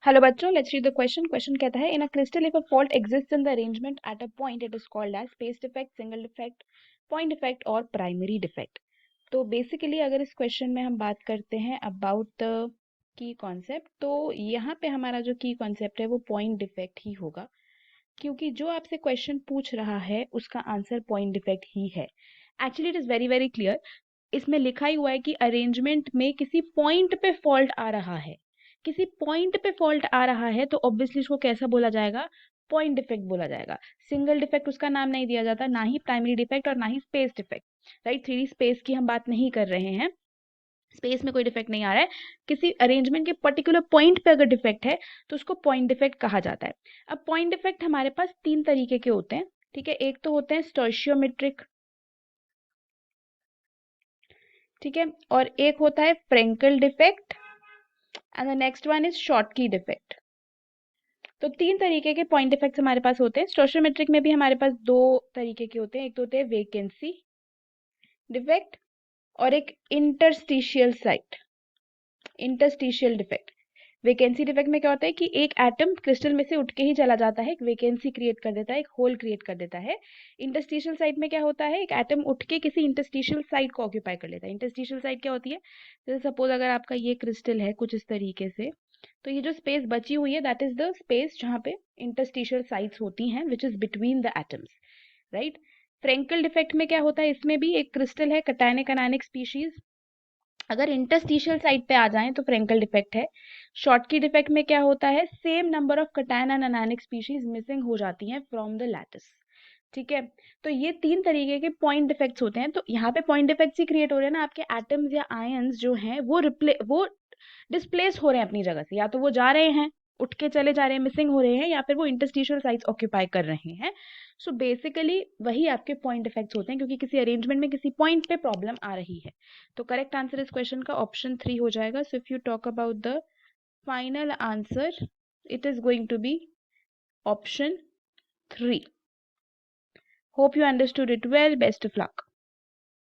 Hello बच्चों, let's read the question. Question कहता है in a crystal if a fault exists in the arrangement at a point it is called as space defect, single defect, point defect और primary defect. तो basically अगर इस question में हम बात करते हैं अबाउट द की कॉन्सेप्ट, तो यहाँ पे हमारा जो की कॉन्सेप्ट है वो पॉइंट डिफेक्ट ही होगा, क्योंकि जो आपसे क्वेश्चन पूछ रहा है उसका आंसर पॉइंट डिफेक्ट ही है। Actually it is very very clear. इसमें लिखा ही हुआ है कि अरेंजमेंट में किसी पॉइंट पे फॉल्ट आ रहा है। किसी पॉइंट पे फॉल्ट आ रहा है तो ऑब्वियसली इसको कैसा बोला जाएगा? पॉइंट डिफेक्ट बोला जाएगा। सिंगल डिफेक्ट उसका नाम नहीं दिया जाता, ना ही प्राइमरी डिफेक्ट और ना ही space defect. Right, 3D space की हम बात नहीं कर रहे हैं। स्पेस में कोई डिफेक्ट नहीं आ रहा है। किसी अरेंजमेंट के पर्टिकुलर पॉइंट पे अगर डिफेक्ट है तो उसको पॉइंट डिफेक्ट कहा जाता है। अब पॉइंट डिफेक्ट हमारे पास तीन तरीके के होते हैं। ठीक है, एक तो होते हैं स्टोइशियोमेट्रिक, ठीक है, और एक होता है Frenkel defect and the next one is Schottky defect. तो तीन तरीके के पॉइंट डिफेक्ट्स हमारे पास होते हैं। स्टोशियोमेट्रिक में भी हमारे पास दो तरीके के होते हैं, एक तो होते हैं वेकेंसी डिफेक्ट और एक interstitial site, interstitial defect. Vacancy defect में क्या होता है कि एक एटम क्रिस्टल में से उठ के ही चला जाता है, एक वेकेंसी क्रिएट कर देता है, एक होल क्रिएट कर देता है। इंटरस्टिशियल साइट में क्या होता है, एक एटम उठ के किसी इंटरस्टिशियल साइट को ऑक्यूपाई कर लेता है। इंटरस्टिशियल साइट क्या होती है? जैसे सपोज अगर आपका ये क्रिस्टल है कुछ इस तरीके से, तो ये जो स्पेस बची हुई है दैट इज द स्पेस जहाँ पे इंटरस्टिशियल साइट्स होती हैं which is between the atoms. Right. Frenkel defect में क्या होता है, इसमें भी एक क्रिस्टल है कटायनिक अनायनिक स्पीशीज, अगर इंटरस्टिशियल साइट पे आ जाएं तो फ्रेंकल डिफेक्ट है। शॉर्टकी डिफेक्ट में क्या होता है, same number of cation and anionic species missing हो जाती हैं फ्रॉम द लैटिस। ठीक है, तो ये तीन तरीके के पॉइंट डिफेक्ट्स होते हैं। तो यहाँ पे पॉइंट डिफेक्ट्स ही क्रिएट हो रहे हैं ना, आपके एटम्स या आयंस जो हैं वो डिस्प्लेस हो रहे हैं अपनी जगह से, या तो वो जा रहे हैं, उठ के चले जा रहे हैं, मिसिंग हो रहे हैं, या फिर वो इंटरस्टिशियल साइट्स ऑक्यूपाई कर रहे हैं। सो बेसिकली वही आपके पॉइंट इफेक्ट्स होते हैं, क्योंकि किसी अरेंजमेंट में किसी पॉइंट पे प्रॉब्लम आ रही है। तो करेक्ट आंसर इस क्वेश्चन का ऑप्शन 3 हो जाएगा। So if you talk about the final answer, it is going to be option 3. Hope you understood it well. Best of luck.